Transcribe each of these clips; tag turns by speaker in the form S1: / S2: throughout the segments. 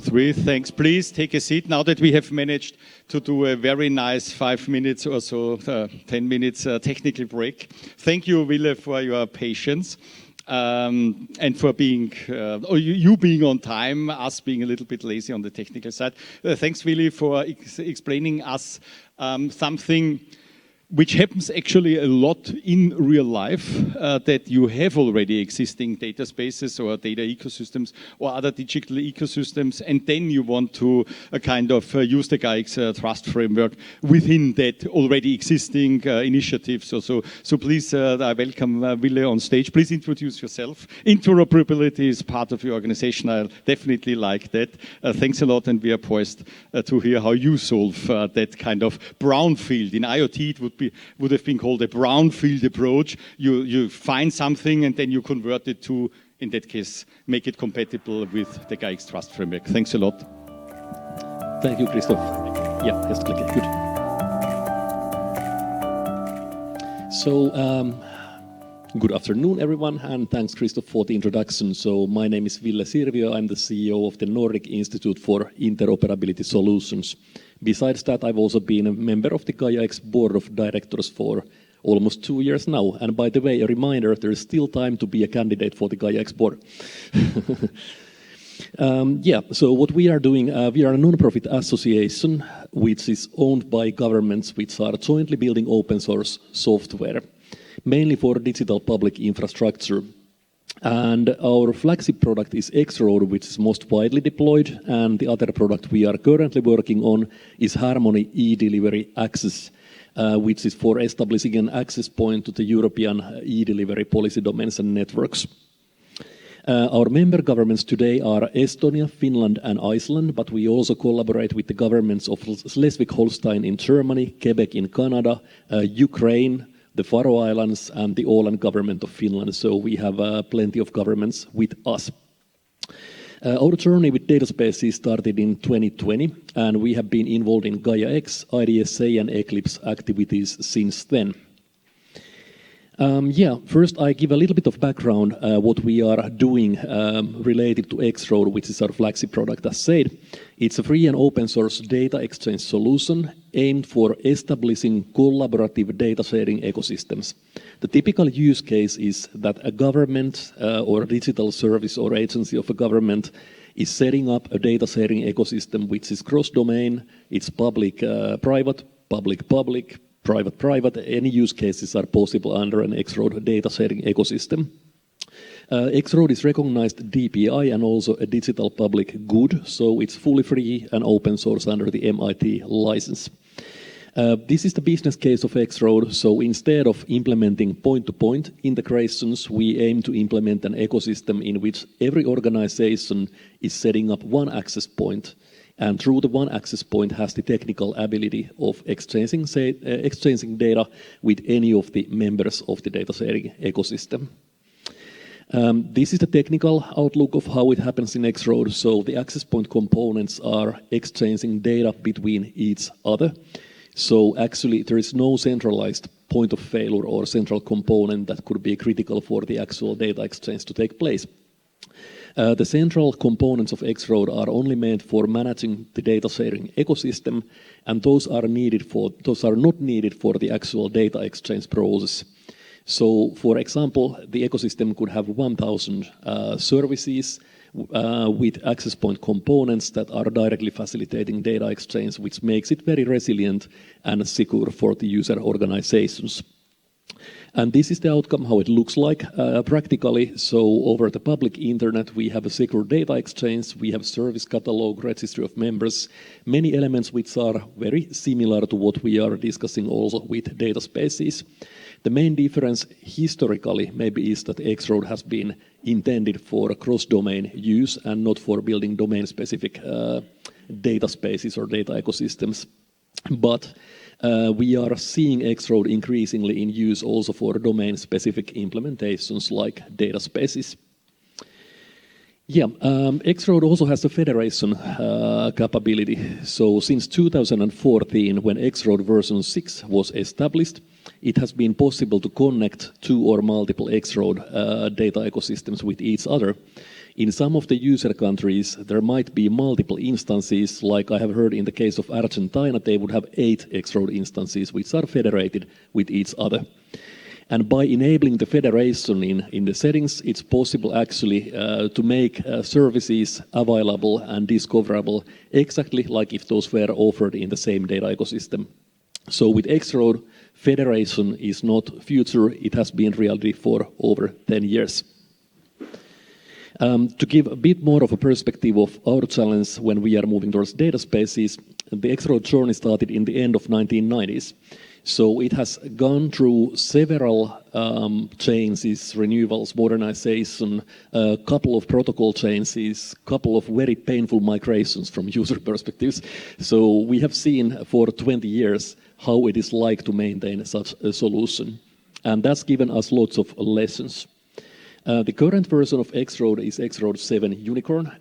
S1: three. Thanks. Please take a seat. Now that we have managed to do a very nice 5 minutes or so, 10 minutes technical break. Thank you, Ville, for your patience and for being, you being on time, us being a little bit lazy on the technical side. Thanks, Ville, for explaining us something which happens actually a lot in real life, that you have already existing data spaces or data ecosystems or other digital ecosystems, and then you want to kind of use the Gaia-X trust framework within that already existing initiatives. So please, I welcome Ville on stage. Please introduce yourself. Interoperability is part of your organization. I definitely like that. Thanks a lot, and we are poised to hear how you solve that kind of brownfield. In IoT, it would have been called a brownfield approach. You find something and then you convert it to, in that case, make it compatible with the Gaia-X Trust Framework. Thanks a lot.
S2: Thank you, Christoph. Yeah, just click it. Good. So, good afternoon, everyone, and thanks, Christoph, for the introduction. So, my name is Ville Sirviö. I'm the CEO of the Nordic Institute for Interoperability Solutions. Besides that, I've also been a member of the Gaia-X board of directors for almost 2 years now. And by the way, a reminder, there is still time to be a candidate for the Gaia-X board. So what we are doing, we are a non-profit association which is owned by governments which are jointly building open source software, mainly for digital public infrastructure. And our flagship product is X-Road, which is most widely deployed, and the other product we are currently working on is Harmony e-delivery access, which is for establishing an access point to the European e-delivery policy domains and networks. Our member governments today are Estonia, Finland and Iceland, but we also collaborate with the governments of Schleswig-Holstein in Germany, Quebec in Canada, Ukraine, the Faroe Islands and the Åland government of Finland. So we have plenty of governments with us. Our journey with data spaces started in 2020, and we have been involved in Gaia-X, IDSA and Eclipse activities since then. First I give a little bit of background what we are doing related to X-Road, which is our flagship product as said. It's a free and open source data exchange solution aimed for establishing collaborative data sharing ecosystems. The typical use case is that a government or digital service or agency of a government is setting up a data sharing ecosystem which is cross-domain, it's public-private, public-public, private-private. Any use cases are possible under an X-Road data sharing ecosystem. X-Road is recognized DPI and also a digital public good, so it's fully free and open source under the MIT license. This is the business case of X-Road, so instead of implementing point-to-point integrations, we aim to implement an ecosystem in which every organization is setting up one access point, and through the one access point has the technical ability of exchanging data with any of the members of the data sharing ecosystem. This is the technical outlook of how it happens in X-Road. So the access point components are exchanging data between each other. So actually there is no centralized point of failure or central component that could be critical for the actual data exchange to take place. The central components of X-Road are only meant for managing the data sharing ecosystem, and those are not needed for the actual data exchange process. So, for example, the ecosystem could have 1,000 services with access point components that are directly facilitating data exchange, which makes it very resilient and secure for the user organizations. And this is the outcome, how it looks like practically. So over the public internet, we have a secure data exchange, we have service catalog, registry of members, many elements which are very similar to what we are discussing also with data spaces. The main difference historically maybe is that X-Road has been intended for cross-domain use and not for building domain-specific data spaces or data ecosystems. But we are seeing X-Road increasingly in use also for domain-specific implementations like data spaces. X-Road also has a federation capability. So since 2014, when X-Road version 6 was established, it has been possible to connect two or multiple X-Road data ecosystems with each other. In some of the user countries, there might be multiple instances, like I have heard in the case of Argentina, they would have 8 X-Road instances which are federated with each other. And by enabling the federation in the settings, it's possible actually to make services available and discoverable exactly like if those were offered in the same data ecosystem. So with X-Road, federation is not future, it has been reality for over 10 years. To give a bit more of a perspective of our challenge when we are moving towards data spaces, the X-Road journey started in the end of 1990s. So it has gone through several changes, renewals, modernization, a couple of protocol changes, couple of very painful migrations from user perspectives. So we have seen for 20 years how it is like to maintain such a solution. And that's given us lots of lessons. The current version of X-Road is X-Road 7 Unicorn.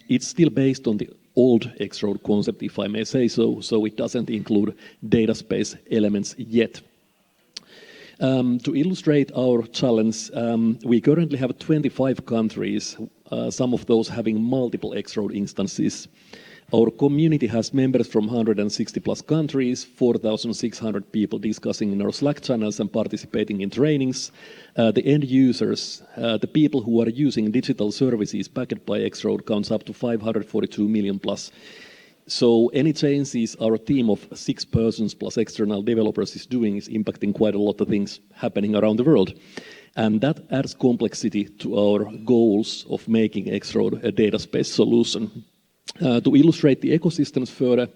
S2: It's still based on the old X-Road concept, if I may say so, so it doesn't include data space elements yet. To illustrate our challenge, we currently have 25 countries, some of those having multiple X-Road instances. Our community has members from 160 plus countries, 4,600 people discussing in our Slack channels and participating in trainings. The end users, the people who are using digital services backed by X-Road counts up to 542 million plus. So any changes our team of 6 persons plus external developers is doing is impacting quite a lot of things happening around the world. And that adds complexity to our goals of making X-Road a data space solution. To illustrate the ecosystems further,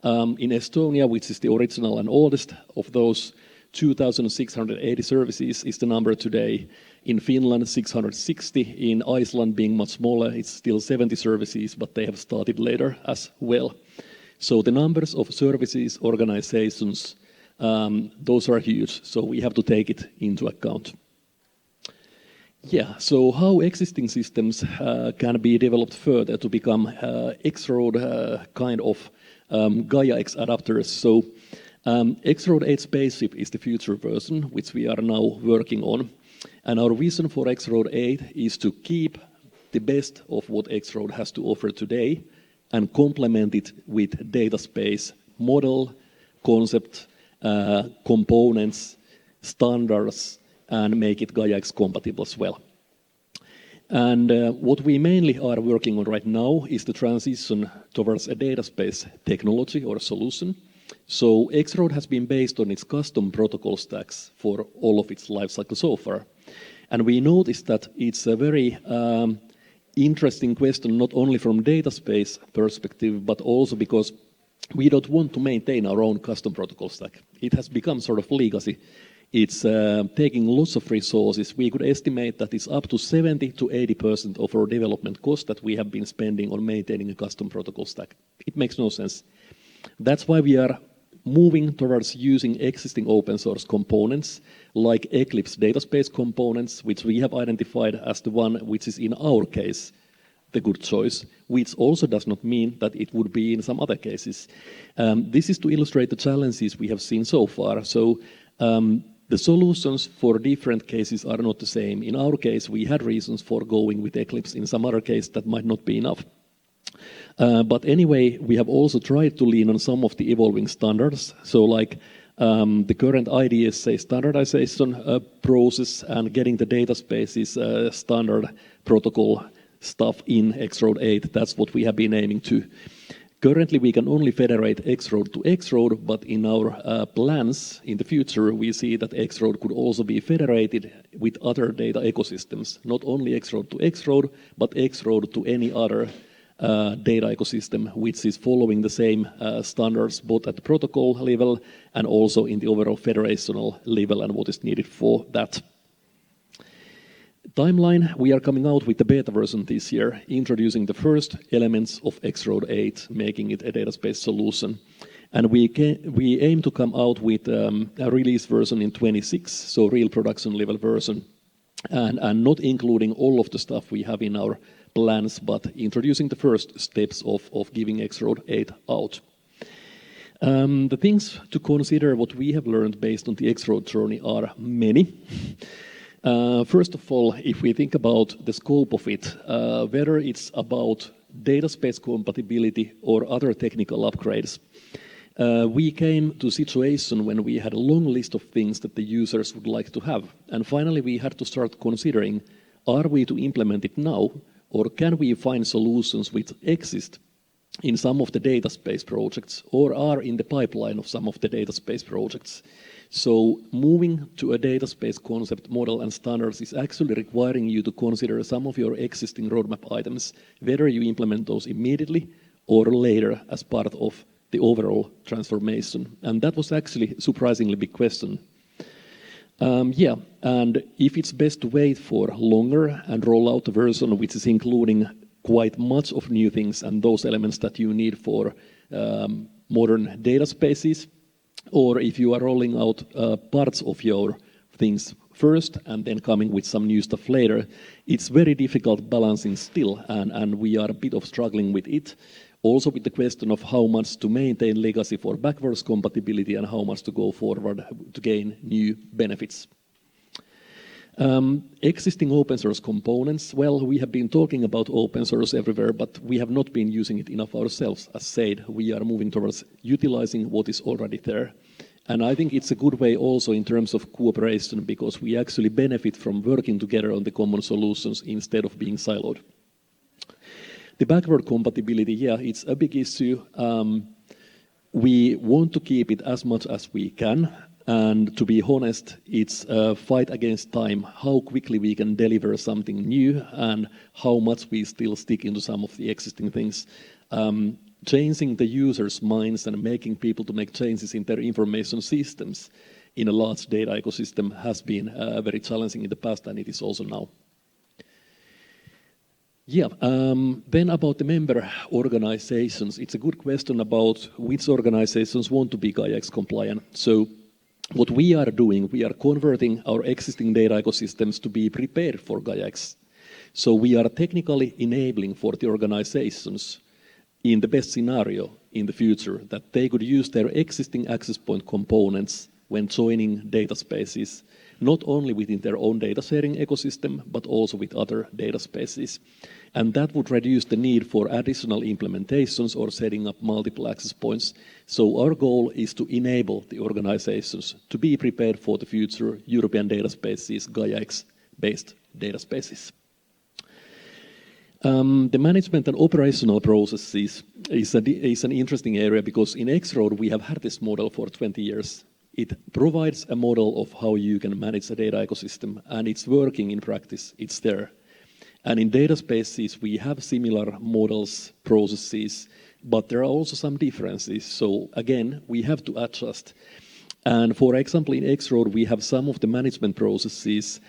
S2: in Estonia, which is the original and oldest of those, 2,680 services is the number today. In Finland, 660. In Iceland, being much smaller, it's still 70 services, but they have started later as well. So the numbers of services, organizations, those are huge, so we have to take it into account. Yeah, so how existing systems can be developed further to become X-Road kind of Gaia-X adapters. So X-Road 8 Spaceship is the future version, which we are now working on. And our vision for X-Road 8 is to keep the best of what X-Road has to offer today and complement it with data space model, concept, components, standards, and make it Gaia-X-compatible as well. And what we mainly are working on right now is the transition towards a data space technology or solution. So X-Road has been based on its custom protocol stacks for all of its lifecycle so far. And we noticed that it's a very interesting question, not only from data space perspective, but also because we don't want to maintain our own custom protocol stack. It has become sort of legacy. It's taking lots of resources. We could estimate that it's up to 70 to 80% of our development cost that we have been spending on maintaining a custom protocol stack. It makes no sense. That's why we are moving towards using existing open source components like Eclipse dataspace components, which we have identified as the one which is in our case the good choice, which also does not mean that it would be in some other cases. This is to illustrate the challenges we have seen so far. So the solutions for different cases are not the same. In our case, we had reasons for going with Eclipse. In some other case, that might not be enough. But anyway, we have also tried to lean on some of the evolving standards. So like the current IDSA standardization process and getting the data spaces standard protocol stuff in X-Road 8, that's what we have been aiming to. Currently, we can only federate X-Road to X-Road, but in our plans in the future, we see that X-Road could also be federated with other data ecosystems, not only X-Road to X-Road, but X-Road to any other data ecosystem, which is following the same standards, both at the protocol level and also in the overall federational level and what is needed for that. Timeline, we are coming out with the beta version this year, introducing the first elements of X-Road 8, making it a data space solution. And we aim to come out with a release version in 26, so real production level version, and not including all of the stuff we have in our plans, but introducing the first steps of giving X-Road 8 out. The things to consider what we have learned based on the X-Road journey are many. First of all, if we think about the scope of it, whether it's about data space compatibility or other technical upgrades, we came to a situation when we had a long list of things that the users would like to have. And finally, we had to start considering, are we to implement it now, or can we find solutions which exist in some of the data space projects or are in the pipeline of some of the data space projects? So moving to a data space concept, model and standards is actually requiring you to consider some of your existing roadmap items, whether you implement those immediately or later as part of the overall transformation. And that was actually a surprisingly big question. And if it's best to wait for longer and roll out a version which is including quite much of new things and those elements that you need for modern data spaces, or if you are rolling out parts of your things first and then coming with some new stuff later, it's very difficult balancing still, and we are a bit of struggling with it. Also with the question of how much to maintain legacy for backwards compatibility and how much to go forward to gain new benefits. Existing open source components, well, we have been talking about open source everywhere, but we have not been using it enough ourselves. As said, we are moving towards utilizing what is already there. And I think it's a good way also in terms of cooperation, because we actually benefit from working together on the common solutions instead of being siloed. The backward compatibility, yeah, it's a big issue. We want to keep it as much as we can. And to be honest, it's a fight against time, how quickly we can deliver something new and how much we still stick into some of the existing things. Changing the users' minds and making people to make changes in their information systems in a large data ecosystem has been very challenging in the past, and it is also now. Then about the member organizations, it's a good question about which organizations want to be Gaia-X compliant. So what we are doing, we are converting our existing data ecosystems to be prepared for Gaia-X. So we are technically enabling for the organizations in the best scenario in the future that they could use their existing access point components when joining data spaces, not only within their own data sharing ecosystem, but also with other data spaces. And that would reduce the need for additional implementations or setting up multiple access points. So our goal is to enable the organizations to be prepared for the future European data spaces, Gaia-X-based data spaces. The management and operational processes is an interesting area, because in X-Road we have had this model for 20 years. It provides a model of how you can manage a data ecosystem, and it's working in practice, it's there. And in data spaces, we have similar models, processes, but there are also some differences. So again, we have to adjust. And for example, in X-Road, we have some of the management processes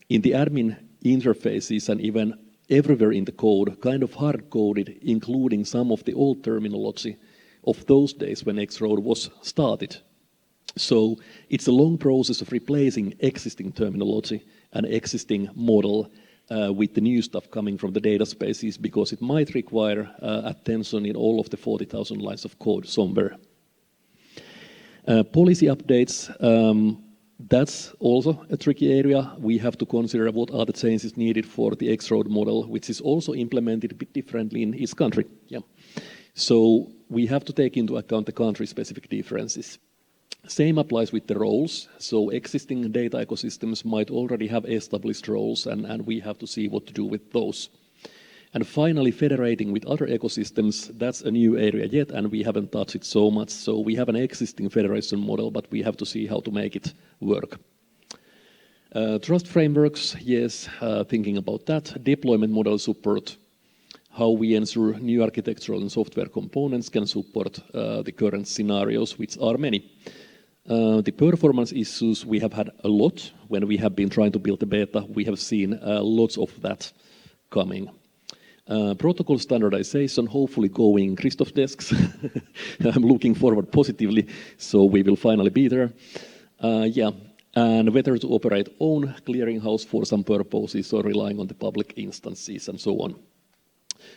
S2: in the admin interfaces and even everywhere in the code, kind of hard-coded, including some of the old terminology of those days when X-Road was started. So it's a long process of replacing existing terminology and existing model with the new stuff coming from the data spaces, because it might require attention in all of the 40,000 lines of code somewhere. Policy updates, that's also a tricky area. We have to consider what are the changes needed for the X-Road model, which is also implemented a bit differently in each country. So we have to take into account the country-specific differences. Same applies with the roles. So existing data ecosystems might already have established roles, and we have to see what to do with those. And finally, federating with other ecosystems, that's a new area yet, and we haven't touched it so much. So we have an existing federation model, but we have to see how to make it work. Trust frameworks, yes, thinking about that. Deployment model support, how we ensure new architectural and software components can support the current scenarios, which are many. The performance issues we have had a lot when we have been trying to build the beta. We have seen lots of that coming. Protocol standardization, hopefully going Christoph's desks. I'm looking forward positively, so we will finally be there. And whether to operate own clearinghouse for some purposes or relying on the public instances and so on.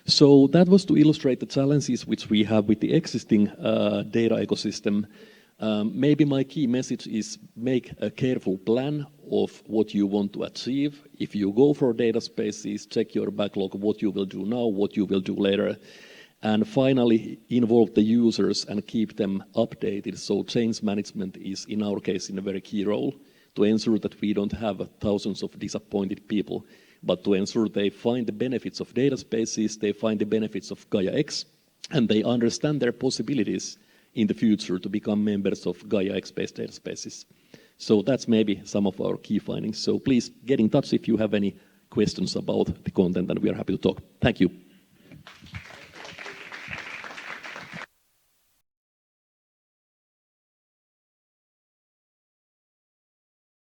S2: So that was to illustrate the challenges which we have with the existing data ecosystem. Maybe my key message is make a careful plan of what you want to achieve. If you go for data spaces, check your backlog, what you will do now, what you will do later. And finally, involve the users and keep them updated. So change management is, in our case, in a very key role to ensure that we don't have thousands of disappointed people, but to ensure they find the benefits of data spaces, they find the benefits of Gaia-X, and they understand their possibilities in the future to become members of Gaia-X-based data spaces. So that's maybe some of our key findings. So please get in touch if you have any questions about the content, and we are happy to talk. Thank you.